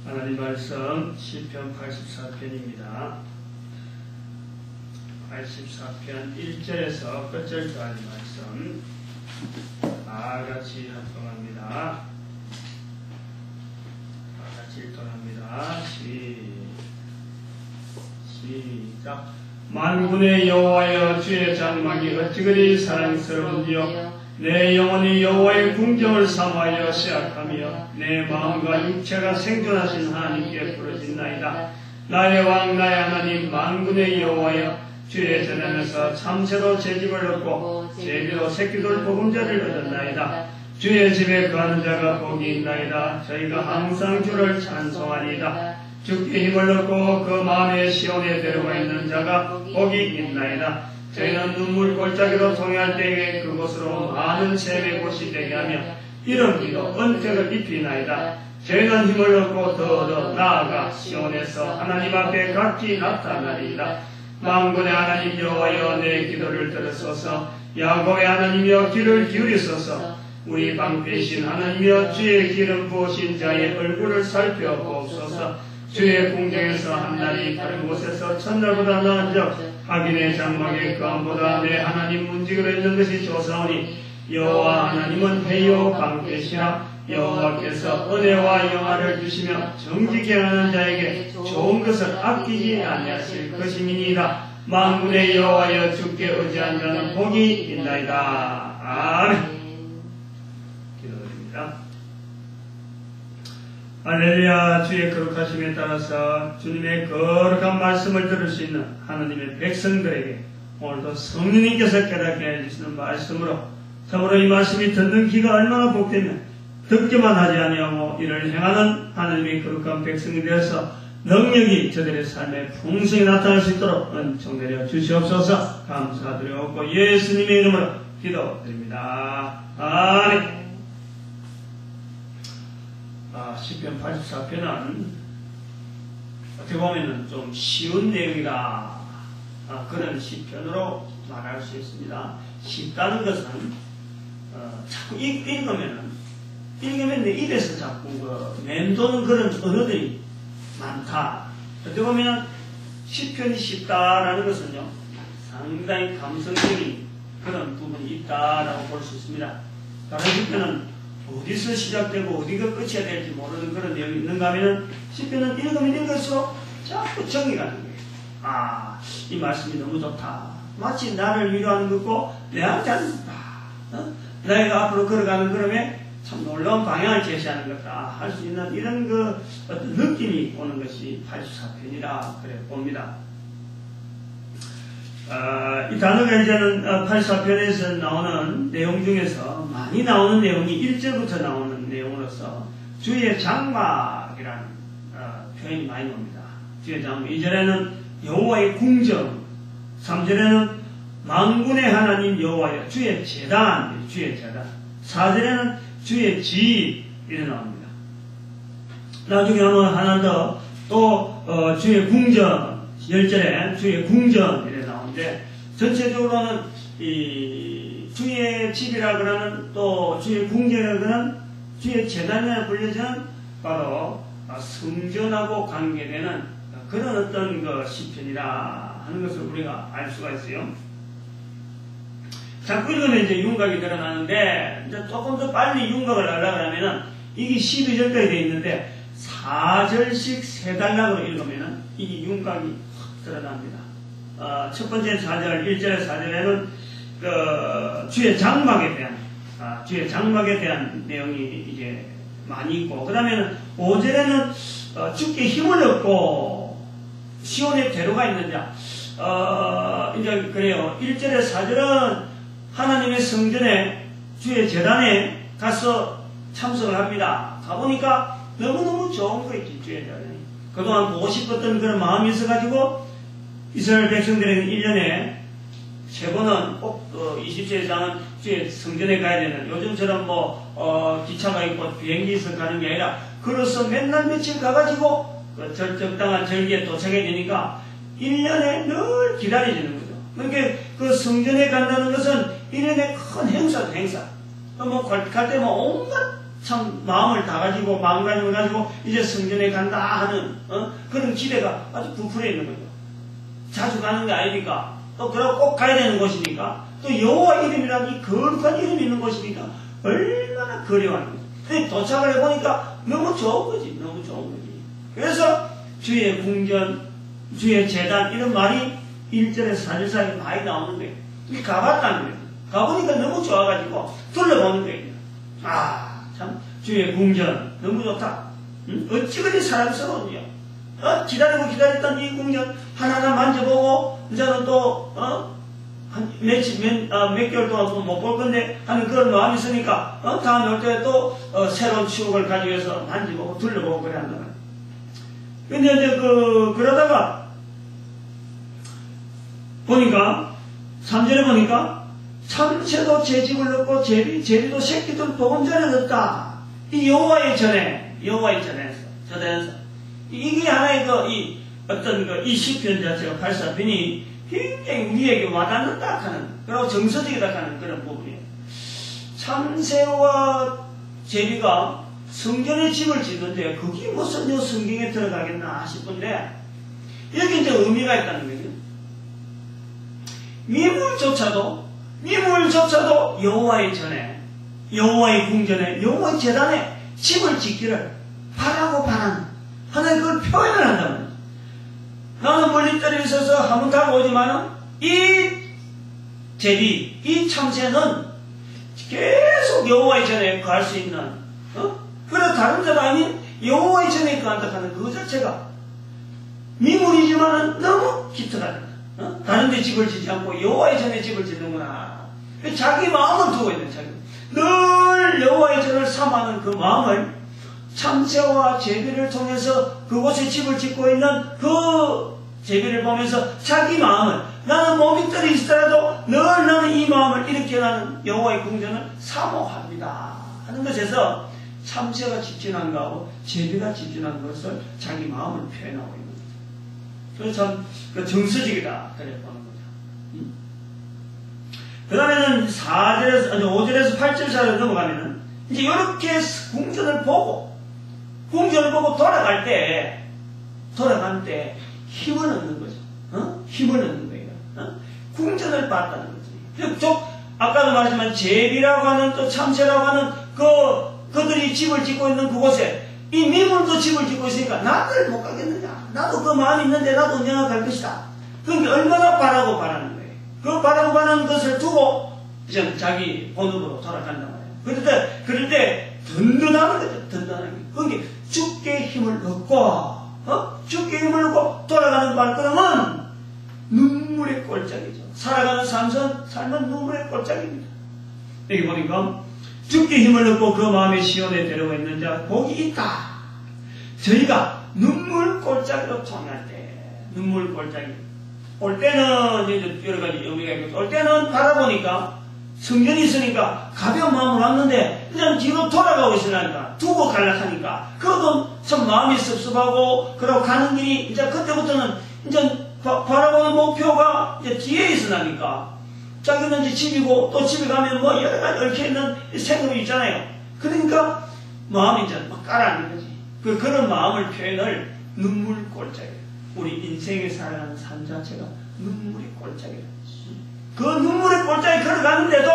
하나님 말씀 시편 84편입니다. 84편 1절에서 끝절까지 말씀 다 같이 합동합니다. 다 같이 읽도록합니다. 시작. 만군의 여호와여, 주의 장막이 어찌 그리 사랑스러운지요. 내 영혼이 여호와의 궁정을 사모하여 시약하며 내 마음과 육체가 생존하신 하나님께 부르짖나이다. 나의 왕 나의 하나님 만군의 여호와여, 주의 전에서 참새로 제 집을 얻고 제비로 새끼돌 보금자리를 얻었나이다. 주의 집에 거하는 자가 복이 있나이다. 저희가 항상 주를 찬송하리이다. 주께 힘을 얻고 그 마음의 시온에 데려가 있는 자가 복이 있나이다. 저희는 눈물 골짜기로 통해할 때에 그곳으로 많은 샘의 곳이 되게 하며 이런 기도 언택을 입히나이다. 저희는 힘을 얻고 더 나아가 시온에서 하나님 앞에 각기 나타나리이다. 만군의 하나님 여호와여, 내 기도를 들으소서. 야곱의 하나님이여, 귀를 기울이소서. 우리 방패이신 하나님이여, 주의 기름 부으신 자의 얼굴을 살펴보옵소서. 주의 궁정에서 한날이 다른 곳에서 첫날보다 나은즉 하긴의 장막의 거함보다 내 하나님 문지기로 있는 것이 좋사오니 여호와 하나님은 회의요 방패시라. 여호와께서 은혜와 영화를 주시며 정직히 하는 자에게 좋은 것을 아끼지 아니하실 것임이니이다. 만군의 여호와여, 주께 의지한 자는 복이 있나이다. 아멘. 기도드립니다. 할렐루야. 주의 거룩하심에 따라서 주님의 거룩한 말씀을 들을 수 있는 하나님의 백성들에게 오늘도 성령님께서 깨닫게 해주시는 말씀으로 참으로 이 말씀이 듣는 귀가 얼마나 복되면 듣기만 하지 아니하고 이를 행하는 하나님의 거룩한 백성이 되어서 능력이 저들의 삶에 풍성히 나타날 수 있도록 은총 내려 주시옵소서. 감사드리옵고 예수님의 이름으로 기도드립니다. 아멘. 시편 84편은 어떻게 보면 좀 쉬운 내용이다, 그런 시편으로 말할 수 있습니다. 쉽다는 것은 자꾸 읽으면 내 입에서 자꾸 맴도는 그런 언어들이 많다. 어떻게 보면 시편이 쉽다라는 것은요, 상당히 감성적인 그런 부분이 있다라고 볼 수 있습니다. 다른 시편은 어디서 시작되고 어디가 끝이야 될지 모르는 그런 내용이 있는가 하면 시편은 읽으면 읽을수록 자꾸 정이 가는 거예요. 이 말씀이 너무 좋다. 마치 나를 위로하는 것고 내한테 하는 거다. 내가 앞으로 걸어가는 걸음에 참 놀라운 방향을 제시하는 것다 할 수 있는 이런 그 어떤 느낌이 오는 것이 84편이라 그래 봅니다. 이 단어가 이제는 84편에서 나오는 내용 중에서 많이 나오는 내용이 1절부터 나오는 내용으로서 주의 장막이라는 표현이 많이 나옵니다. 주의 장막. 2절에는 여호와의 궁정, 3절에는 만군의 하나님 여호와여, 주의 제단, 주의 제단. 4절에는 주의 집 이렇게 나옵니다. 나중에 하나 더 또 주의 궁전, 10절에 주의 궁전 이렇게 나오는데 전체적으로는 이 주의 집이라 그러는 또 주의 궁전이라 그러는 주의 제단이라 불려지는 바로 성전하고 관계되는 그런 어떤 그 시편이라 하는 것을 우리가 알 수가 있어요. 자꾸 읽으면 이제 윤곽이 드러나는데 이제 조금 더 빨리 윤곽을 하려고 하면은 이게 12절까지 되어 있는데 4절씩 3단락으로 읽으면은 이게 윤곽이 확 드러납니다. 첫 번째 4절, 1절에 4절에는 그 주의 장막에 대한 내용이 이제 많이 있고, 그 다음에는 5절에는 주께 힘을 얻고 시온에 데려가 있는 자, 이제 그래요. 1절에 4절은 하나님의 성전에 주의 제단에 가서 참석을 합니다. 가보니까 너무너무 좋은 거예요. 주의 제단이. 그동안 보고 싶었던 그런 마음이 있어가지고 이스라엘 백성들에게는 1년에 3번은 꼭 20세 이상은 주의 성전에 가야 되는, 요즘처럼 기차가 있고 비행기에서 가는 게 아니라 걸어서 맨날 며칠 가가지고 적당한 절기에 도착해야 되니까 1년에 늘 기다려지는 거죠. 그러니까 그 성전에 간다는 것은 1년에 큰 행사죠, 행사. 갈 때 온갖 참 마음을 다 가지고 마음가짐을 가지고 이제 성전에 간다 하는 그런 기대가 아주 부풀어 있는 거죠. 자주 가는 게 아니니까 또 그러고 꼭 가야 되는 곳이니까 또 여호와 이름이라는 이 거룩한 이름이 있는 곳이니까 얼마나 그리워하는 거죠. 근데 도착을 해보니까 너무 좋은 거지. 너무 좋은 거지. 그래서 주의 궁전, 주의 제단 이런 말이 1절에 4절 사이에 많이 나오는 거예요. 이게 가봤다는 거예요. 가보니까 너무 좋아가지고 둘러보는 거예요. 아, 참 주의 궁전 너무 좋다. 어찌 그리 사랑스러운지요. 기다리고 기다렸던 이 궁전 하나하나 만져보고 이제는 또 몇 개월 동안 못 볼 건데 하는 그런 마음이 있으니까 다음에 올 때 또 새로운 추억을 가지고 해서 만져보고 둘러보고 그래 한다. 근데 이제 그러다가 보니까 3절에 보니까 참새도 제 집을 넣고 제비도 새끼들 보금자리에 넣었다. 이 여호와의 전에서 이게 하나의 이 시편 자체가 84편이 굉장히 우리에게 와닿는다 하는, 그리고 정서적이다 하는 그런 부분이에요. 참새와 제비가 성전에 집을 짓는데 그게 무슨 성경에 들어가겠나 싶은데 여기 이제 의미가 있다는 거죠. 미물조차도 여호와의 전에, 여호와의 궁전에, 여호와의 제단에 집을 짓기를 바라고 바라는 하나의 그걸 표현을 한다는 거죠. 나는 멀리떨에 있어서 한번 가고 오지만은 이 제비, 이 참새는 계속 여호와의 전에 갈 수 있는, 그래 다른 데가 아닌 여호와의 전에 간다 하는 그 자체가 미물이지만은 너무 기특하다. 다른 데 집을 짓지 않고 여호와의 전에 집을 짓는구나. 자기 마음을 두고 있는 자기. 늘 여호와의 전을 삼하는 그 마음을 참새와 제비를 통해서 그곳에 집을 짓고 있는 그 제비를 보면서 자기 마음을, 나는 몸이 떨어 있더라도 늘 나는 이 마음을 이렇게 나는 여호와의 궁전을 사모합니다 하는 것에서 참새가 집진한 것하고 제비가 집진한 것을 자기 마음을 표현하고 있는 거죠. 그래서 참 정서적이다 그래 보는 거죠. 그 다음에는 5절에서 8절 사이로 넘어가면은 이제 이렇게 궁전을 보고 돌아갈 때 힘을 얻는 거죠. 힘을 얻는 거예요. 궁전을 봤다는 거지. 아까도 말했지만 제비라고 하는 또 참새라고 하는 그들이 집을 짓고 있는 그곳에 이 미물도 집을 짓고 있으니까 나를 못 가겠느냐. 나도 그 마음이 있는데 나도 언젠가 갈 것이다. 그러니까 얼마나 바라고 바라는 거예요. 그 바라고 바라는 것을 두고 이제 자기 본업으로 돌아간단 말이에요. 그럴 때 든든한 거죠. 든든하게. 그러니까 주께 힘을 얻고 주께 힘을 얻고 돌아가는 발걸음은 눈물의 꼴짝이죠. 살아가는 삶은 눈물의 꼴짝입니다. 여기 보니까 주께 힘을 얻고 그 마음의 시온에 데려가 있는 자 복이 있다. 저희가 눈물 꼴짝이로 통할 때, 눈물 꼴짝이 올 때는 이제 여러 가지 의미가 있고, 올 때는 바라보니까 성전이 있으니까 가벼운 마음으로 왔는데 그냥 뒤로 돌아가고 있으니까 두고 가려고 하니까 그것도 참 마음이 섭섭하고, 그러고 가는 길이 이제 그때부터는 이제 바라보는 목표가 이제 뒤에 있으니까 자기는 이제 집이고 또 집에 가면 뭐 여러 가지 얽혀있는 생각이 있잖아요. 그러니까 마음이 이제 막 가라앉는 거지. 그런 마음을 표현을 눈물 꼴짝이에요. 우리 인생에 살아가는 삶 자체가 눈물의 꼴짝이에요. 그 눈물의 꼴짝이 걸어가는데도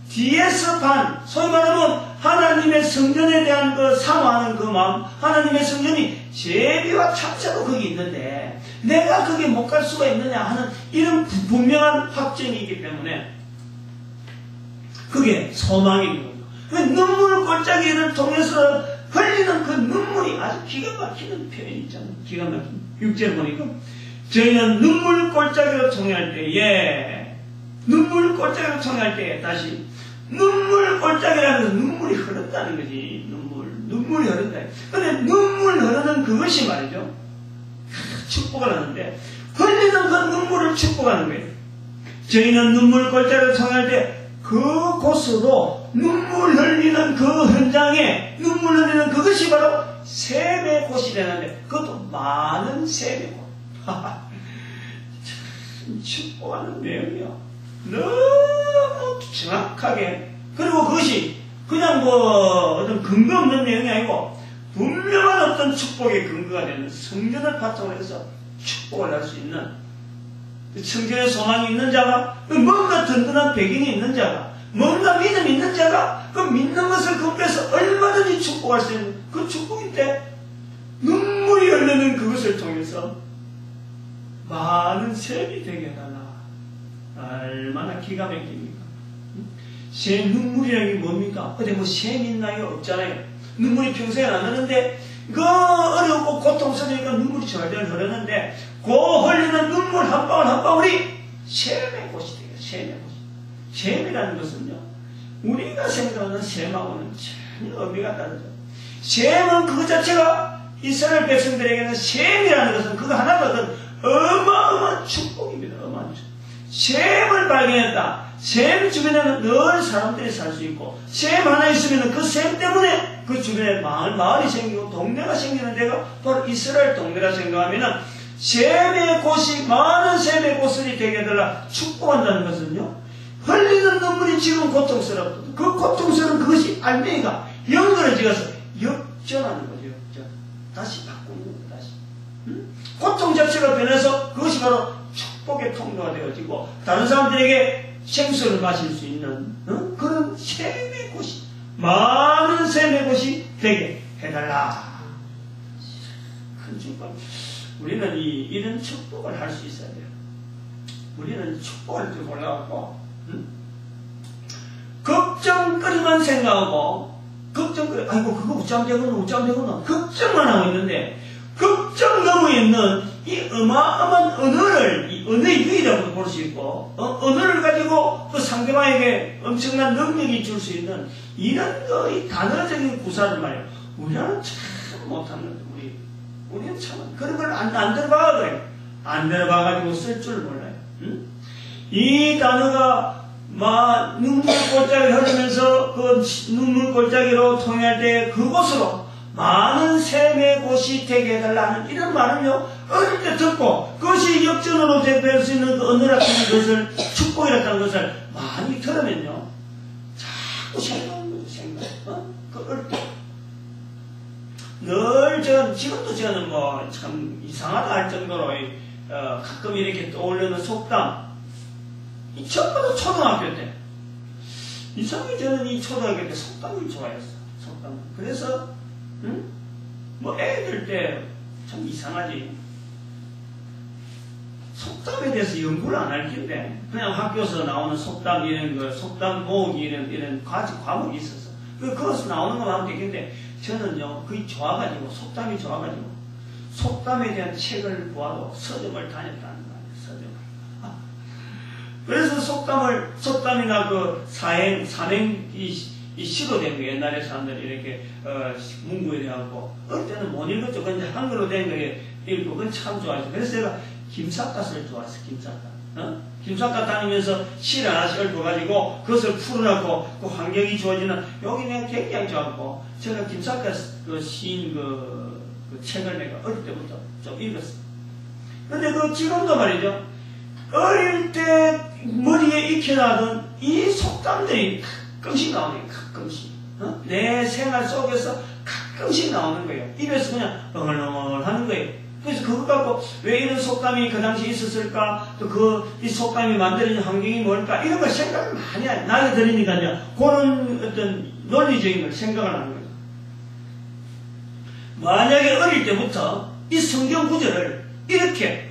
뒤에서 소위 말하면 하나님의 성전에 대한 사모하는 그 마음, 하나님의 성전이 제비와 참새도 거기 있는데 내가 거기 못 갈 수가 있느냐 하는 이런 분명한 확증이 있기 때문에 그게 소망이 있는 거죠. 그 눈물 꼴짝이를 통해서 흘리는 그 눈물이 아주 기가 막히는 표현이 있잖아요. 기가 막힌 6절 보니까 저희는 눈물 꼴짝이로 통할 때에, 눈물 꼴짝이로 통할 때에, 다시 눈물 꼴짝이라는 건 눈물이 흐른다는 거지. 눈물이 흐른다. 근데 눈물 흐르는 그것이 말이죠, 축복을 하는데 흘리는 그 눈물을 축복하는 거예요. 저희는 눈물 꼴짝이로 통할 때 그곳으로 눈물 흘리는 그 현장에 눈물 흘리는 그것이 바로 셈의 곳이 되는데, 그것도 많은 셈의 곳. 참 축복하는 내용이요. 너무 정확하게. 그리고 그것이 그냥 뭐 어떤 근거 없는 내용이 아니고 분명한 어떤 축복의 근거가 되는 성전을 바탕으로 해서 축복을 할 수 있는 성전에 소망이 있는 자가 뭔가 든든한 배경이 있는 자가 뭔가 믿음이 있는 자가 그 믿는 것을 근거해서 얼마든지 축복할 수 있는 그 축복인데 눈물이 흘리는 그것을 통해서 많은 샘이 되게 해달라. 얼마나 기가 막힙니까? 샘 눈물이라는 게 뭡니까? 어디 뭐 샘 있나요? 없잖아요. 눈물이 평소에 안 흐르는데 그 어렵고 고통스러우니까 눈물이 절절 흐르는데 그 흘리는 눈물 한 방울 한 방울이 샘의 곳이 돼요. 샘의 곳. 샘이라는 것은요, 우리가 생각하는 샘하고는 전혀 의미가 다르죠. 샘은 그 자체가 이스라엘 백성들에게는 샘이라는 것은 그거 하나거든 어마어마한 축복입니다. 어마어마한 축복. 샘을 발견했다. 샘 주변에는 늘 사람들이 살 수 있고 샘 하나 있으면 그 샘 때문에 그 주변에 마을이 생기고 동네가 생기는 데가 바로 이스라엘 동네라 생각하면 샘의 곳이 많은 샘의 곳이 되게 해달라 축복한다는 것은요, 흘리는 눈물이 지금 고통스럽다. 그 고통스러운 그것이 알맹이가 연결지어서 역전하는 거죠. 역전. 다시 바꾸는 거죠. 다시. 고통 자체가 변해서 그것이 바로 축복의 통로가 되어지고 다른 사람들에게 생수를 마실 수 있는 그런 샘의 곳이, 많은 샘의 곳이 되게 해달라. 큰 축복. 우리는 이런 축복을 할 수 있어야 돼요. 우리는 축복할 줄 몰라갖고 걱정거리만 생각하고 걱정거리, 아이고 그거 우짱되거나 걱정만 하고 있는데 걱정 너머에 있는 이 어마어마한 언어를, 이 언어의 유의라고 볼 수 있고 언어를 가지고 그 상대방에게 엄청난 능력이 줄 수 있는 이런 이 단어적인 구사를 말이에요. 우리는 참 못하는 거죠. 우리는 참 그런 걸 안 들어봐가 그래요. 안 들어봐가지고 쓸 줄 몰라요. 이 단어가 막 눈물 골짜기를 흐르면서 그 눈물 골짜기로 통할 때 그곳으로 많은 샘의 곳이 되게 해달라는 이런 말은요, 어릴 때 듣고 그것이 역전으로 될 수 있는 그 언어라는 것을, 축복이라는 것을 많이 들으면요, 자꾸 생각하는 거죠. 생각. 그 어릴 때 늘 지금도 저는 뭐 참 이상하다 할 정도로 가끔 이렇게 떠올리는 속담, 이 전부 다 초등학교 때 이상하게 저는 이 초등학교 때 속담을 좋아했어. 속담. 그래서 뭐 애들 때 참 이상하지. 속담에 대해서 연구를 안 할 텐데 그냥 학교에서 나오는 속담 이런 거, 속담 모으기 이런 과목이 있었어. 그것서 나오는 것만 하면 되겠는데 저는요 그게 좋아가지고, 속담이 좋아가지고 속담에 대한 책을 보아도 서점을 다녔다는 거 아니에요. 서점을. 그래서 속담이나 그 삼행 이 시로 된 거, 옛날에 사람들이 이렇게 문구에 대하고 어릴 때는 못 읽었죠. 근데 한글로 된 거에 읽고 그건 참 좋아했어. 그래서 제가 김삿갓을 좋아했어. 김삿갓 다니면서 시를 하나씩 읽어가지고 그것을 풀어놓고 그 환경이 좋아지는, 여기 내가 굉장히 좋아하고 제가 김삿갓 그 시인 그 책을 내가 어릴 때부터 좀 읽었어. 근데 그 지금도 말이죠, 어릴 때 머리에 익혀놔둔 이 속담들이 가끔씩 나오네요. 가끔씩. 내 생활 속에서 가끔씩 나오는 거예요. 입에서 그냥 엉얼엉얼 하는 거예요. 그래서 그거 갖고 왜 이런 속담이 그 당시에 있었을까? 또 이 속담이 만들어진 환경이 뭘까? 이런 걸 생각을 많이 해요. 나이 들으니까요. 그런 어떤 논리적인 걸 생각을 하는 거죠. 만약에 어릴 때부터 이 성경 구절을 이렇게,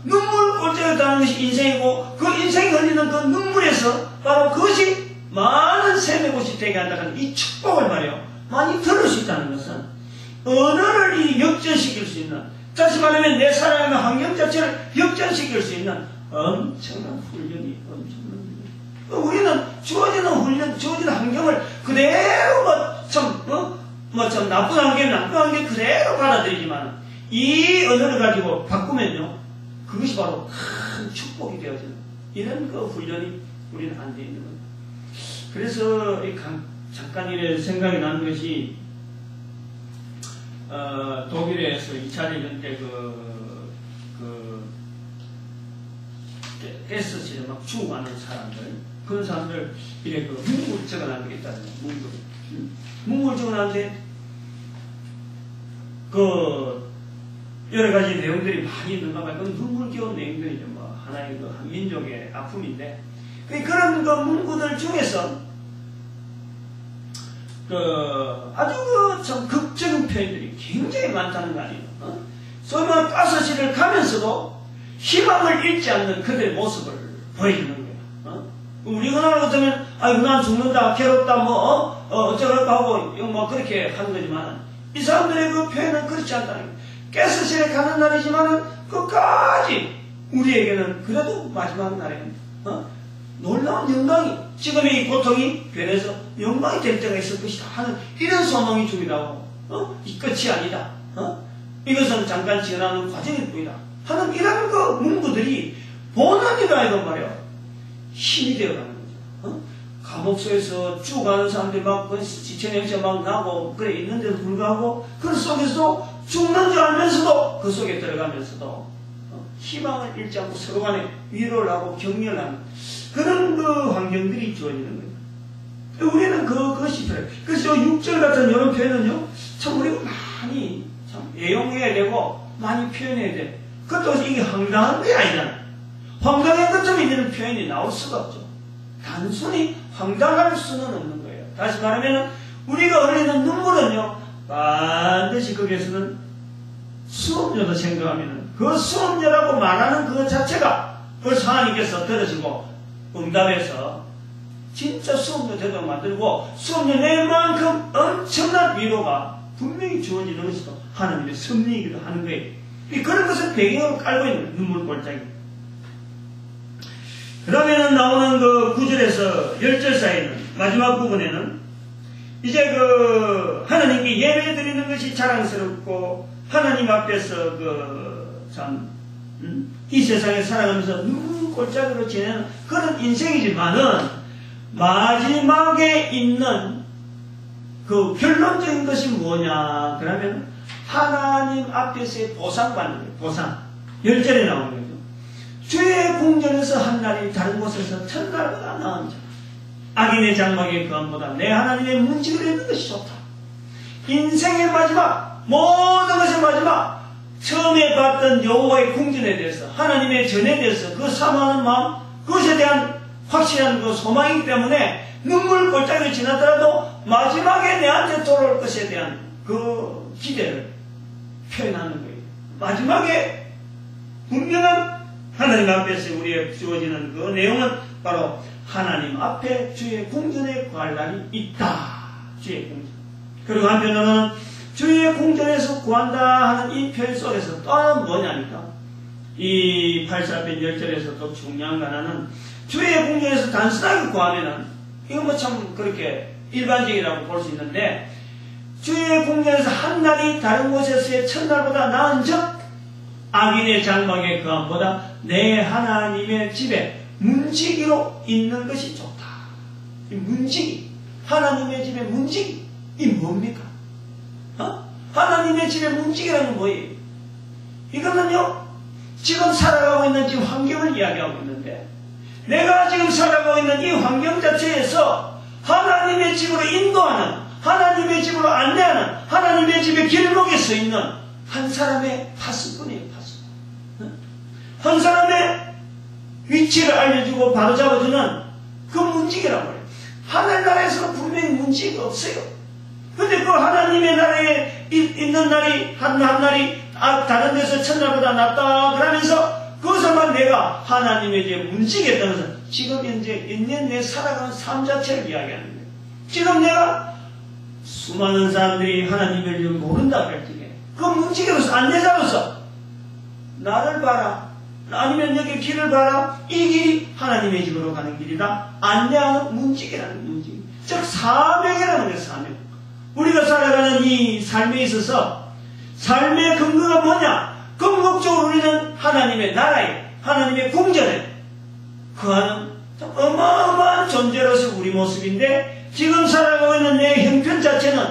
눈물 골짜기에 따르는 것이 인생이고, 그 인생이 흘리는 그 눈물에서 바로 그것이 많은 샘의 곳이 되게 한다는 이 축복을 말이에요. 많이 들을 수 있다는 것은 언어를 역전시킬 수 있는, 다시 말하면 내 살아가는 환경 자체를 역전시킬 수 있는 엄청난 훈련이, 엄청난 훈련. 우리는 주어지는 훈련, 주어지는 환경을 그대로 참 나쁜 환경 그대로 받아들이지만 이 언어를 가지고 바꾸면요, 그것이 바로 큰 축복이 되어지는 이런 그 훈련이 우리는 안 돼 있는 거예요. 그래서 잠깐 이래 생각이 나는 것이, 독일에서 2차 대전 때 SC를 막 죽어가는 사람들, 그런 사람들, 이래 문구를 적어놔야 되겠다는 문구를. 문물주원한테 여러 가지 내용들이 많이 있는가 봐요. 그건 눈물겨운 내용들이죠. 뭐 하나의 한 민족의 아픔인데 그런 문구들 중에서 아주 참 극적인 표현들이 굉장히 많다는 거 아니에요. 소위 말하면 가스실을 가면서도 희망을 잃지 않는 그들의 모습을 보여주는 거예요. 우리가 같으면 아이고 난 죽는다 괴롭다 어쩌고 하고 뭐 그렇게 하는 거지만 이 사람들의 그 표현은 그렇지 않다는 거예요. 가스실에 가는 날이지만은 끝까지 우리에게는 그래도 마지막 날에 놀라운 영광이 지금의 이 고통이 변해서 영광이 될 때가 있을 것이다 하는 이런 소망이 중이라고 이 끝이 아니다. 이것은 잠깐 지나는 과정일 뿐이다 하는 이런 그 문구들이 본안이다 이건 말이야. 힘이 되어가는 거죠. 감옥소에서 죽어가는 사람들이 막 지천형체 막 나고 그래 있는데도 불구하고 그 속에서 죽는 줄 알면서도 그 속에 들어가면서도 희망을 잃지 않고 서로 간에 위로를 하고 격려를 하는 그런 그 환경들이 주어지는 거예요. 우리는 그것이 필요해요. 그래서 6절 같은 이런 표현은요, 참 우리가 많이 참 애용해야 되고 많이 표현해야 돼. 그것도 이게 황당한 게 아니잖아. 황당한 것처럼 이런 표현이 나올 수가 없죠. 단순히 황당할 수는 없는 거예요. 다시 말하면 우리가 흘리는 눈물은요, 반드시 거기에서는 수업료도 생각하면 그 수업료라고 말하는 그 자체가 벌써 하나님께서 들으시고 응답해서 진짜 수업료 되도록 만들고 수업료 낼 만큼 엄청난 위로가 분명히 주어지는 것이도 하나님의 섭리이기도 하는 거예요. 그런 것을 배경으로 깔고 있는 눈물골짜기. 그 다음에는 나오는 그 9절에서 10절 사이는 마지막 부분에는 이제 하나님께 예배 드리는 것이 자랑스럽고 하나님 앞에서 이 세상에 살아가면서 눈물골짜기로 지내는 그런 인생이지만은 마지막에 있는 그 결론적인 것이 뭐냐 그러면 하나님 앞에서의 보상받는 거예요. 보상. 10절에 나오는 거죠. 주의 궁전에서 한 날이 다른 곳에서 천날보다 나은 자. 악인의 장막의 거함보다 내 하나님의 문지기를 있는 것이 좋다. 인생의 마지막, 모든 것의 마지막, 처음에 봤던 여호와의 궁전에 대해서, 하나님의 전에 대해서 그 사모하는 마음, 그것에 대한 확실한 그 소망이기 때문에 눈물 골짜기를 지나더라도 마지막에 내한테 돌아올 것에 대한 그 기대를 표현하는 거예요. 마지막에 분명한 하나님 앞에서 우리의 주어지는 그 내용은 바로 하나님 앞에 주의 궁전에 구할 날이 있다. 주의 궁전. 그리고 한편으로는 주의 궁전에서 구한다 하는 이 표현 속에서 또 뭐냐니까 이 88편 10절에서 또 중요한 거 하나는 주의 궁전에서 단순하게 구하면은 이건 뭐 참 그렇게 일반적이라고 볼 수 있는데 주의 궁전에서 한 날이 다른 곳에서의 첫날보다 나은 즉 악인의 장막의 거함보다 내 하나님의 집에 문지기로 있는 것이 좋다. 이 문지기, 하나님의 집에 문지기, 이 뭡니까? 하나님의 집에 문지기라는 건 뭐예요? 이거는요, 지금 살아가고 있는 지금 환경을 이야기하고 있는데, 내가 지금 살아가고 있는 이 환경 자체에서 하나님의 집으로 인도하는, 하나님의 집으로 안내하는, 하나님의 집의 길목에 서 있는 한 사람의 파수꾼이에요, 파수꾼. 한 사람의 위치를 알려주고 바로 잡아주는 그 문지기란 말이에요. 하늘나라에서는 분명히 문지기가 없어요. 근데 그 하나님의 나라에 있는 날이, 한 날이 다른 데서 첫날보다 낫다 그러면서 그것만 내가 하나님의 이제 문지기에 따라서 지금 현재 있는 내 살아가는 삶 자체를 이야기하는 거예요. 지금 내가 수많은 사람들이 하나님을 모른다 할 적에 그 문지기로서 안내자로서 나를 봐라. 아니면 여기 길을 봐라. 이 길이 하나님의 집으로 가는 길이다. 안내하는 문지기라는 문지기. 즉 사명이라는 거예요. 사명. 우리가 살아가는 이 삶에 있어서 삶의 근거가 뭐냐? 궁극적으로 우리는 하나님의 나라에 하나님의 궁전에 거하는 어마어마한 존재로서 우리 모습인데 지금 살아가고 있는 내 형편 자체는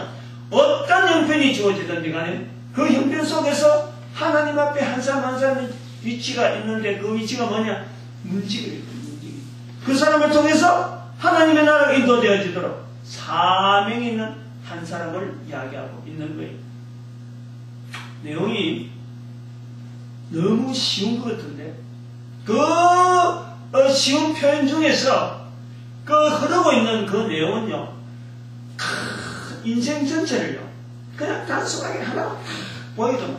어떤 형편이 주어지든지 간에 그 형편 속에서 하나님 앞에 한 사람 한 사람의 위치가 있는데 그 위치가 뭐냐? 문지기예요. 문지기. 그 사람을 통해서 하나님의 나라가 인도되어지도록 사명이 있는 한 사람을 이야기하고 있는 거예요. 내용이 너무 쉬운 것 같은데 그 쉬운 표현 중에서 그 흐르고 있는 그 내용은요, 인생 전체를요 그냥 단순하게 하나 보이더만,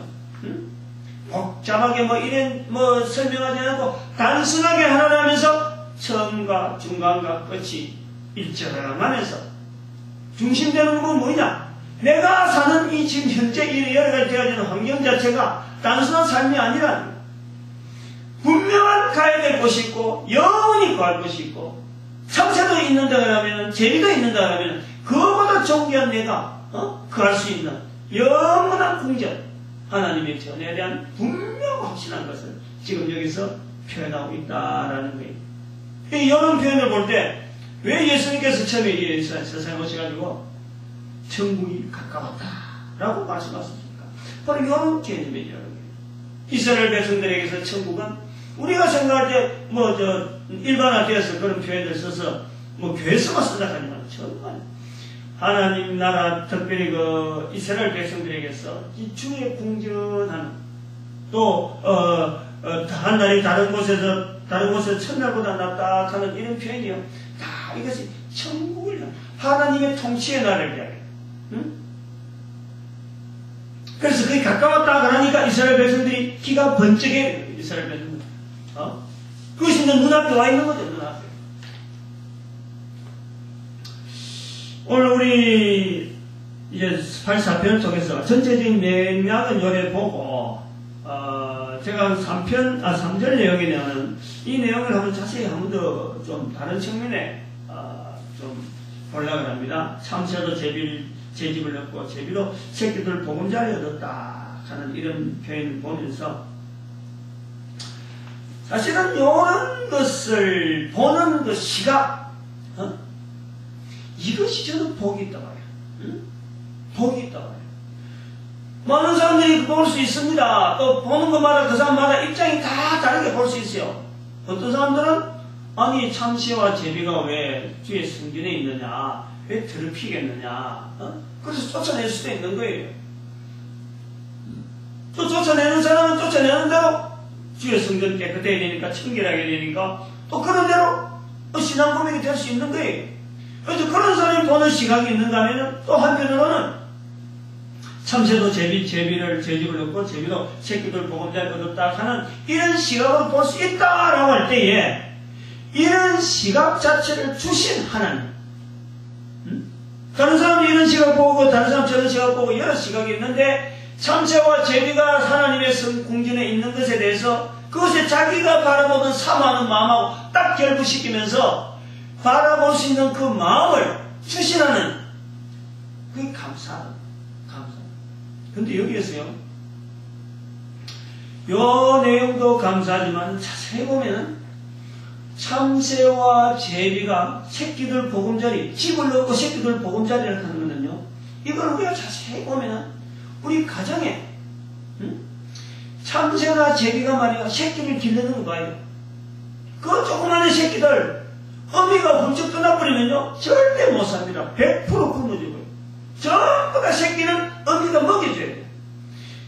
복잡하게 이런 설명하지 않고 단순하게 하나라면서 처음과 중간과 끝이 일정하면서 중심되는 건 뭐냐? 내가 사는 이 지금 현재 이 여러 가지 되어지는 환경 자체가 단순한 삶이 아니라 분명한 가야 될 곳이 있고 영원히 구할 곳이 있고 참새도 있는다 그러면 재미도 있는다 그러면 그거보다 존귀한 내가 구할 수 있는 영원한 궁전, 하나님의 전에 대한 분명 확신한 것을 지금 여기서 표현하고 있다라는 거예요. 이런 표현을 볼 때 왜 예수님께서 처음에 이 세상에 오셔가지고 천국이 가까웠다라고 말씀하셨습니까? 바로 이런 개념이에요. 이스라엘 백성들에게서 천국은 우리가 생각할 때 일반화되어서 그런 표현을 써서 교회에서만 쓴다하지만 정말 하나님 나라, 특별히 그 이스라엘 백성들에게서 이 주의 궁전하는 또 한 날이 다른 곳에서 첫날보다 낫다 하는 이런 표현이요. 다 이것이 천국을 향한 하나님의 통치의 날을 이야기해요. 그래서 그게 가까웠다 그러니까 이스라엘 백성들이 기가 번쩍해. 이스라엘 백성들. 그것이 이제 눈앞에 와 있는 거죠. 눈앞에. 오늘 우리 이제 84편 속에서 전체적인 맥락은 요래 보고 제가 3절 내용에 대한 이 내용을 한번 자세히 한 번 더 좀 다른 측면에 좀 보려고 합니다. 참새도 제집을 얻고 제비로 새끼들 보금자리 얻었다 하는 이런 표현을 보면서 사실은 이런 것을 보는 그 시각, 이것이 저는 복이 있다 말이에요. 복이 있다 말이에요. 많은 사람들이 볼 수 있습니다. 또 보는 것마다 그 사람마다 입장이 다 다르게 볼 수 있어요. 어떤 사람들은 아니 참새와 제비가 왜 주의 성전에 있느냐, 왜 더럽히겠느냐, 그래서 쫓아낼 수도 있는 거예요. 또 쫓아내는 사람은 쫓아내는 대로 주의 성전 깨끗해야 되니까, 청결하게 되니까 또 그런 대로 신앙 고백이 될 수 있는 거예요. 그래서 그런 사람이 보는 시각이 있는가 하면 또 한편으로는 참새도 제집을 얻고 제비도 새끼들 보금자리 얻었다 하는 이런 시각으로 볼 수 있다라고 할 때에 이런 시각 자체를 주신 하나님, 다른 사람이 이런 시각 보고 다른 사람 저런 시각 보고 여러 시각이 있는데 참새와 제비가 하나님의 궁전에 있는 것에 대해서 그것에 자기가 바라보던 사모하는 마음하고 딱 결부시키면서 바라볼 수 있는 그 마음을 주시라는 그게 감사하다. 근데 여기에서요, 요 내용도 감사하지만 자세히 보면 참새와 제비가 새끼들 보금자리, 집을 넣고 새끼들 보금자리를 하는 거는요, 이걸 우리가 자세히 보면 우리 가정에 참새나 제비가 말이야 새끼를 기르는 거예요. 그 조그마한 새끼들 어미가 훌쩍 떠나버리면요 절대 못 삽니다. 100% 굶어지고요. 전부 다 새끼는 어미가 먹여줘야 돼요.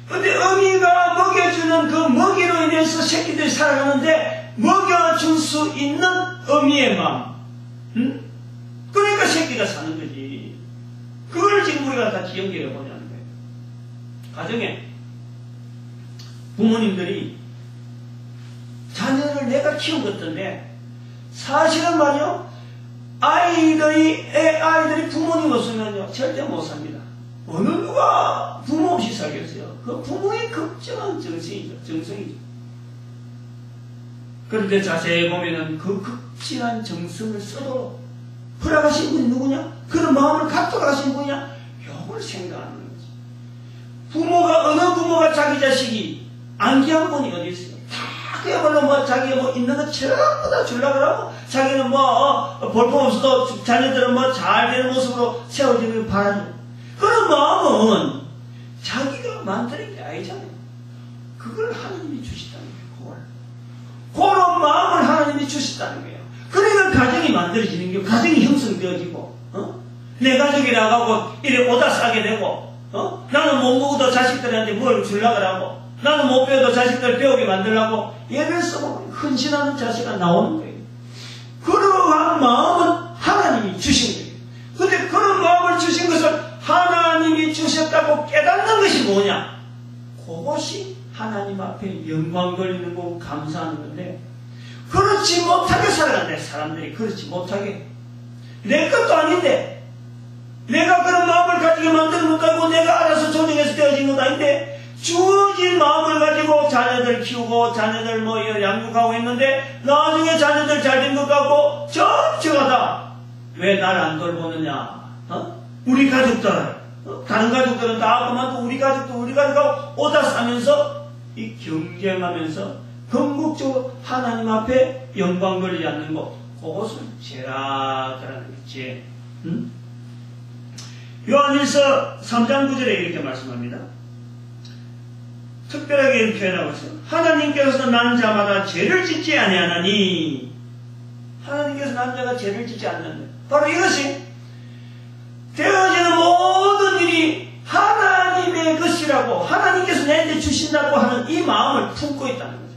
근데 어미가 먹여주는 그 먹이로 인해서 새끼들이 살아가는데 먹여줄 수 있는 어미의 마음, 그러니까 새끼가 사는 거지. 그걸 지금 우리가 다 연결해 보냐는 거예요. 가정에 부모님들이 자녀를 내가 키운 것 같던데 사실은 말이요, 아이들이 부모님 없으면요 절대 못 삽니다. 어느 누가 부모 없이 살겠어요? 그 부모의 극정한 정성이죠. 그런데 자세히 보면은 그 극진한 정성을 써도 허락하신 분이 누구냐? 그런 마음을 갖고 가신 분이냐? 이걸 생각하는 거지. 어느 부모가 자기 자식이 안기한 분이 어디 있어요? 다 그야말로 자기가 있는 거 전부 다 주려고 하고 자기는 볼품없어도 자녀들은 잘 되는 모습으로 세워지는 바라죠. 그런 마음은 자기가 만드는 게 아니잖아요. 그걸 하나님이 주시다는 거예요. 그런 마음을 하나님이 주시다는 거예요. 그러니까 가정이 만들어지는 게, 가정이 형성되어지고, 내 가족이 나가고 이래 오다 싸게 되고, 나는 못 먹어도 자식들한테 뭘 주려고 하고, 나는 못 배워도 자식들 배우게 만들려고 예배에서 보면 헌신하는 자세가 나오는 거예요. 그러한 마음은 하나님이 주신 거예요. 근데 그런 마음을 주신 것을 하나님이 주셨다고 깨닫는 것이 뭐냐? 그것이 하나님 앞에 영광 돌리는 거고 감사하는 건데, 그렇지 못하게 살아간다. 사람들이 그렇지 못하게. 내 것도 아닌데, 내가 그런 마음을 가지게 만드는 것도 아니고, 내가 알아서 조정해서 되어진 것도 아닌데, 주어진 마음을 가지고 자녀들 키우고 자녀들 뭐 양육하고 했는데, 나중에 자녀들 잘 된 것 같고 전체가 다 왜 날 안 돌보느냐? 우리 가족들, 다른 가족들은 다 아까만도 우리 가족하고 오다 싸면서 이 경쟁하면서 궁극적으로 하나님 앞에 영광 돌리지 않는 것, 그것을 죄라라는 거지. 요한일서 3장 9절에 이렇게 말씀합니다. 특별하게 표현하고 있어요. 하나님께서 난 자마다 죄를 짓지 아니하나니, 하나님께서 난 자가 죄를 짓지 않는다. 바로 이것이 되어지는 모든 일이 하나님의 것이라고, 하나님께서 내한테 주신다고 하는 이 마음을 품고 있다는 거죠.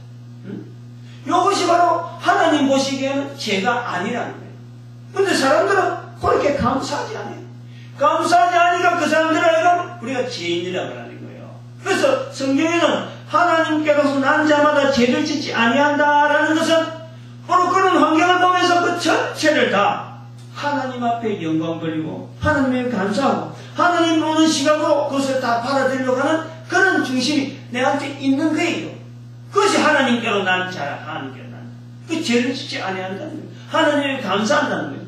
이것이 바로 하나님 보시기에는 죄가 아니라는 거예요. 근데 사람들은 그렇게 감사하지 않아요. 감사하지 않으니까 그 사람들은 우리가 죄인이라고 하는 거예요. 그래서 성경에는 하나님께서 난 자마다 죄를 짓지 아니한다라는 것은 바로 그런 환경을 보면서 그 전체를 다 하나님 앞에 영광 돌리고 하나님에 감사하고 하나님 보는 시각으로 그것을 다 받아들이려고 하는 그런 중심이 내한테 있는 거예요. 그것이 하나님께로 난 자라, 하나님께로 난 자. 그 죄를 짓지 아니한다는 거예요. 하나님에 감사한다는 거예요.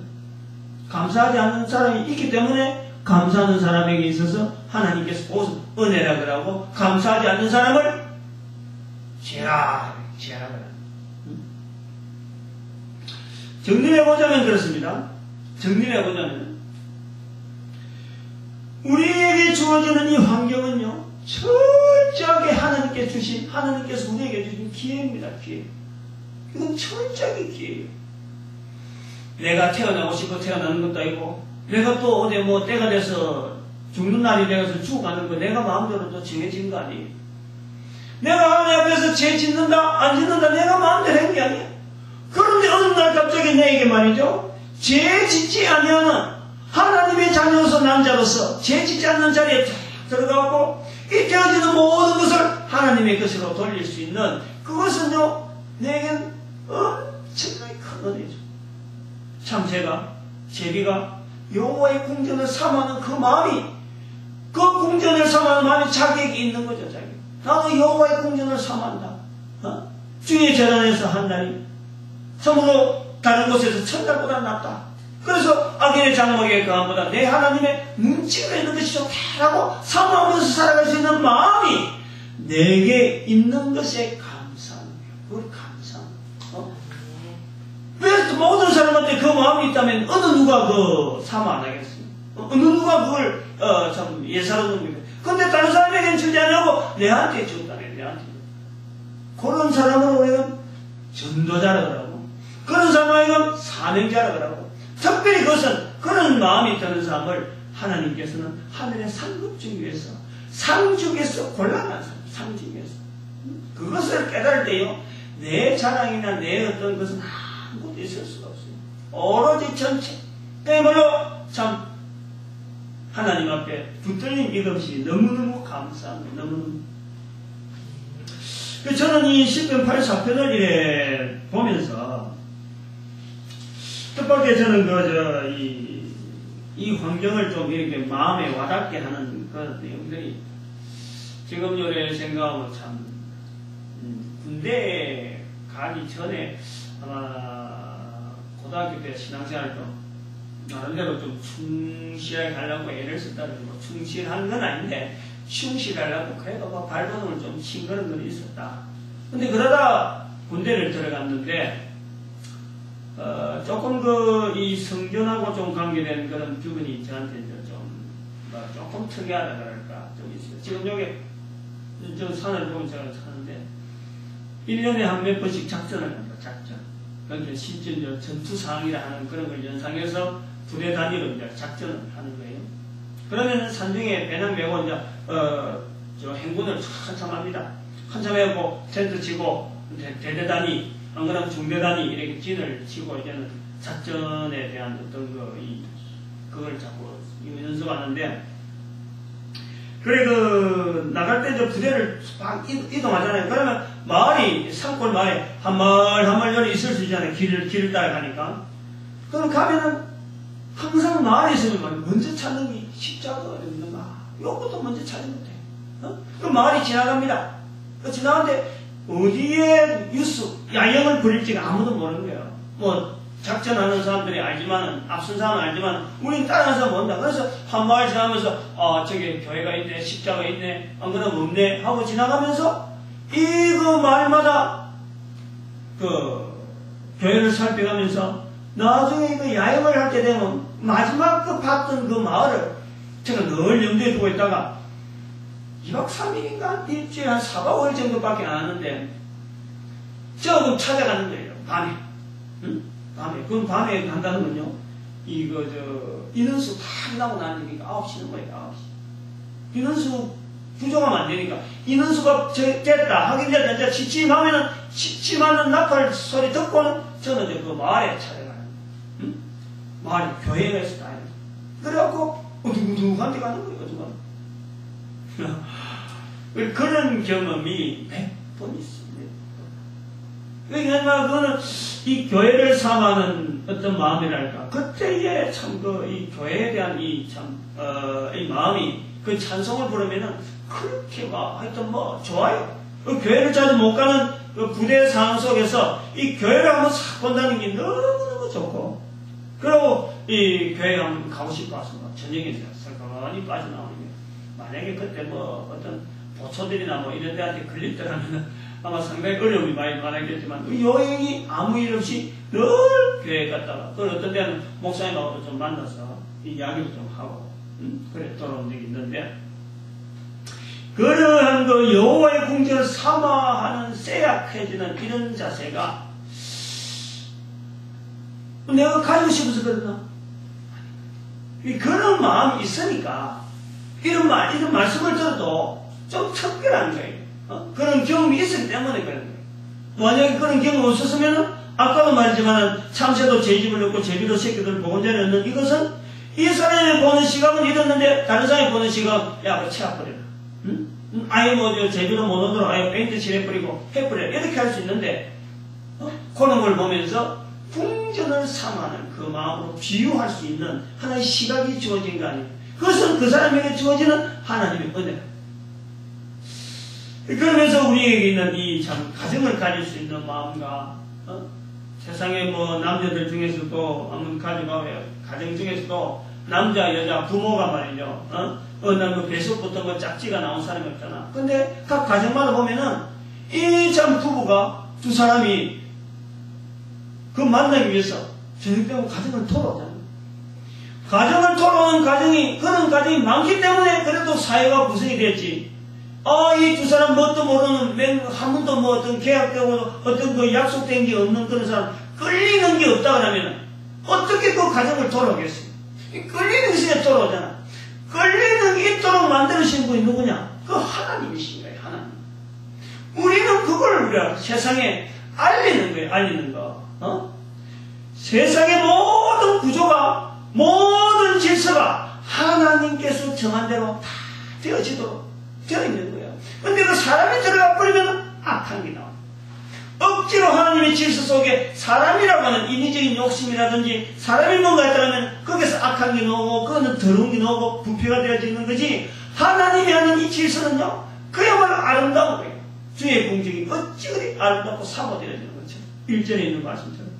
감사하지 않는 사람이 있기 때문에 감사하는 사람에게 있어서 하나님께서 그것을 은혜라 그러고, 감사하지 않는 사람을 죄라 그래요. 정리해보자면 그렇습니다. 정리해보자면 우리에게 주어지는 이 환경은요, 철저하게 하나님께 주신, 하나님께서 우리에게 주신 기회입니다. 기회. 이건 철저하게 기회예요. 내가 태어나고 싶어 태어나는 것도 아니고, 내가 또 어디 뭐 때가 돼서 죽는 날이 되어서 죽어가는 거 내가 마음대로 또 정해진 거 아니에요. 내가 하나님 앞에서 죄 짓는다 안 짓는다 내가 마음대로 한 게 아니야. 그런데 어느 날 갑자기 내게 말이죠, 죄 짓지 아니하는 하나님의 자녀로서 난 자로서 죄 짓지 않는 자리에 쫙 들어가고 이 되어지는 모든 것을 하나님의 것으로 돌릴 수 있는 그것은요, 내겐 엄청나게 큰 은혜죠. 참 제비가 여호와의 궁전을 삼하는 그 마음이, 그 궁전을 삼하는 마음이 자기에게 있는 거죠. 자기. 나도 여호와의 궁전을 삼한다. 주의 재단에서 한 날이 참으로 다른 곳에서 천달보다 낫다. 그래서 악인의 장막의 거함보다 내 하나님의 문지가 있는 것이 좋다라고 사모하면서 살아갈 수 있는 마음이 내게 있는 것에 감사하는 거예요. 그걸 감사하는 거예요. 왜 모든 사람한테 그 마음이 있다면 어느 누가 그 사모 안 하겠어요? 어느 누가 그걸 참 예사로는 겁니다. 근데 다른 사람에게는 주지 않고 내한테 줬다면 내한테. 그런 사람으로 우리가 전도자라 그러고, 그런 사람에게는 사명자라 그러고, 특별히 그것은 그런 마음이 드는 사람을 하나님께서는 하늘의 상급 중에서 상중에서 골라낸 사람, 상중에서 그것을 깨달을 때요, 내 자랑이나 내 어떤 것은 아무것도 있을 수가 없어요. 오로지 전체. 때문에 참 하나님 앞에 붙들린 이것이 너무너무 감사합니다. 너무너무. 저는 이 10편 84편을 이래 보면서 뜻밖의 저는 이 환경을 좀 이렇게 마음에 와닿게 하는 그런 내용들이 지금 요래 생각하면 참 군대에 가기 전에 아마 고등학교 때 신앙생활 좀 나름대로 좀 충실하게 하려고 애를 썼다는 거, 충실한 건 아닌데 충실하려고 그래도 뭐 발버둥을 좀 친 그런 건 있었다. 근데 그러다 군대를 들어갔는데 조금 이 성전하고 좀 관계된 그런 부분이 저한테 이제 조금 특이하다 그럴까 좀 있어요. 지금 여기 저 산을 보면 제가 사는데 1년에 한 몇 번씩 작전을 합니다. 작전. 그러니까 실전 전투 상황이라 하는 그런 걸 연상해서 부대 단위로 이제 작전을 하는 거예요. 그러면 산중에 배낭 메고 이제 저 행군을 한참 합니다. 한참 해고 텐트 치고 대대 단위, 안 그러면 중대 단위 이렇게 진을 치고 이제는 작전에 대한 어떤 그걸 자꾸 연습하는데, 그래 나갈 때 저 부대를 막 이동하잖아요. 그러면 마을이 산골 마을에 한 마을 열이 있을 수 있잖아요. 길을 따라가니까. 그럼 가면은 항상 마을에 있으면 먼저 찾는 게 십자가 없는 마을. 요것도 먼저 찾으면 돼. 그럼 마을이 지나갑니다. 지나가는데 어디에 야영을 부릴지가 아무도 모르는 거예요. 뭐 작전하는 사람들이 알지만은, 앞선 사람은 알지만 우리는 따라가는 사람은 모른다. 그래서 한 마을 지나가면서 저기 교회가 있네, 십자가 있네, 안 그러면 없네 하고 지나가면서 그 마을마다 교회를 살펴가면서 나중에 야영을 할 때 되면 마지막 봤던 그 마을을 제가 늘 염두에 두고 있다가 2박 3일인가 일주일에 한 4박 5일 정도밖에 안 하는데 조금 찾아가는 거예요. 밤에. 응? 밤에. 그럼 밤에 간다는 건요, 인원수 다 끝나고 나니까 9시는 거예요. 9시. 인원수 부족하면 안 되니까. 인원수가 됐다 하긴 됐다. 이제 침침하는 나팔 소리 듣고는 저는 이제 그 마을에 찾아가는 거예요. 응? 마을에 교회가 있었다. 그래갖고 어두둥둥한 데 가는 거예요. 그런 경험이 100번 있습니다. 그러니까 그거는 이 교회를 삼아하는 어떤 마음이랄까. 그때에 참 이 교회에 대한 이 마음이 그 찬송을 부르면은 그렇게 하여튼 좋아요. 교회를 자주 못 가는 그 부대 상황 속에서 이 교회를 한번 싹 본다는 게 너무너무 좋고, 그리고 이 교회 한번 가고 싶어서 저녁에 설거니 빠져나오는 게, 만약에 그때 어떤 보초들이나 이런 데한테 걸렸더라면 아마 상당히 어려움이 많이 많았겠지만, 여행이 아무 일 없이 늘 교회에 갔다가, 어떤 데는 목사님하고도 좀 만나서 이야기를 좀 하고, 그래 돌아온 적이 있는데, 그러한 여호와의 궁전을 삼아하는 쇠약해지는 이런 자세가 내가 가지고 싶어서 그러나? 그런 마음이 있으니까 이런 말씀을 들어도 좀 특별한 거예요. 그런 경험이 있었기 때문에 그런 거예요. 만약에 그런 경험이 없었으면 아까도 말했지만 참새도 제 집을 넣고 제비도 새끼들 보건자를 넣는, 이것은 이 사람이 보는 시각은 이랬는데 다른 사람이 보는 시각은 야, 그거 치워버려라. 아예 제비로 못 오도록 아예 페인트 칠해버리고 해버려라. 이렇게 할 수 있는데 그런 걸 보면서 궁전을 삼아하는 그 마음으로 비유할 수 있는 하나의 시각이 주어진 거 아니에요. 그것은 그 사람에게 주어지는 하나님의 은혜. 그러면서 우리에게 있는 이 참 가정을 가질 수 있는 마음과 세상에 남자들 중에서도 한번 가져봐요. 가정 중에서도 남자 여자 부모가 말이죠. 어느 배속부터 짝지가 나온 사람이 없잖아. 근데 각 가정마다 보면은 이 참 부부가 두 사람이 그 만나기 위해서 저녁 때문에 가정을 토로하잖아요. 가정을 토로하는 그런 가정이 많기 때문에 그래도 사회가 구성이 됐지. 이 두 사람 뭣도 모르는, 한 번도 어떤 계약되고 어떤 약속된 게 없는 그런 사람, 끌리는 게 없다 그러면 어떻게 그 가정을 돌아오겠어요? 끌리는 것에 돌아오잖아. 끌리는 게 있도록 만들어주신 분이 누구냐? 그 하나님이신 거예요, 하나님. 우리는 그걸 우리가 세상에 알리는 거예요, 알리는 거. 세상의 모든 구조가, 모든 질서가 하나님께서 정한 대로 다 되어지도록 되어 있는 거예요. 근데 그 사람이 들어가 버리면 악한 게 나와요. 억지로 하나님의 질서 속에 사람이라고 하는 인위적인 욕심이라든지 사람이 뭔가 했다면 거기서 악한 게 나오고 그거는 더러운 게 나오고 부패가 되어지는 거지, 하나님이 하는 이 질서는요 그야말로 아름다운 거예요. 주의 궁정이 어찌 그리 아름답고 사모되어지는 거죠. 1절에 있는 말씀처럼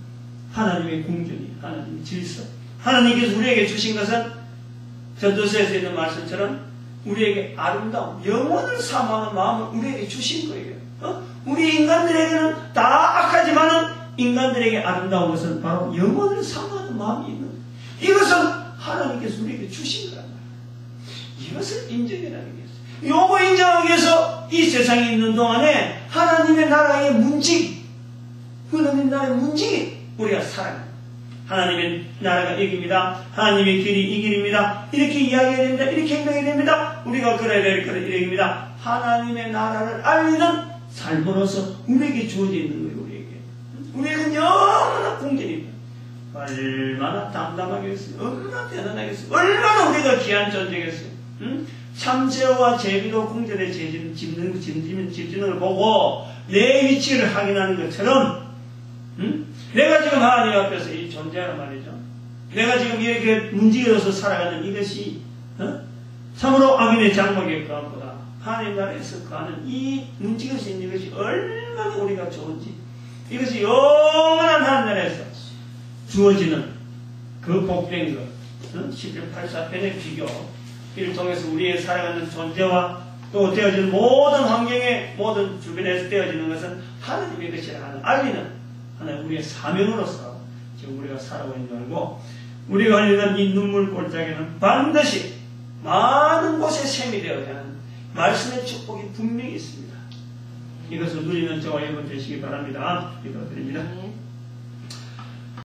하나님의 궁정이, 하나님의 질서, 하나님께서 우리에게 주신 것은 전도서에서 있는 말씀처럼 우리에게 아름다움, 영혼을 사모하는 마음을 우리에게 주신 거예요. 우리 인간들에게는 다 악하지만은 인간들에게 아름다운 것은 바로 영혼을 사모하는 마음이 있는 거예요. 이것은 하나님께서 우리에게 주신 거란 말이에요. 이것을 인정해라는 거예요. 요거 인정하기 위해서 이 세상에 있는 동안에 하나님의 나라의 문칙, 하나님의 나라의 문칙이 우리가 살아요. 하나님의 나라가 이깁니다. 하나님의 길이 이 길입니다. 이렇게 이야기해야 됩니다. 이렇게 행동해야 됩니다. 우리가 그래야 될 것은 이입니다. 하나님의 나라를 알리는 삶으로서 우리에게 주어져 있는 거예요. 우리에게 영원한 공전입니다. 얼마나 담담하겠어요. 얼마나 대단하겠어요. 얼마나 우리가 귀한 존재겠어요. 참새와 제비도 궁전에 집지는 걸 보고 내 위치를 확인하는 것처럼 내가 지금 하나님 앞에서 이 존재하는 말이죠. 내가 지금 이렇게 문지기로서 살아가는 이것이 참으로 악인의 장막의 가운보다 하나님 나라에서 가는 이 문지기로서 있는 것이 얼마나 우리가 좋은지, 이것이 영원한 하늘에서 주어지는 그 복된 것, 1184편의 비교, 이를 통해서 우리의 살아가는 존재와 또 되어지는 모든 환경에, 모든 주변에서 되어지는 것은 하나님의 것이라 하는 알리는 하나님 우리의 사명으로서 지금 우리가 살아가고 있는 거고, 우리가 알리는 이 눈물 골짜기는 반드시 많은 곳에 셈이 되어야 하는 말씀의 축복이 분명히 있습니다. 이것을 누리는 저와 여러분 되시기 바랍니다. 기도드립니다.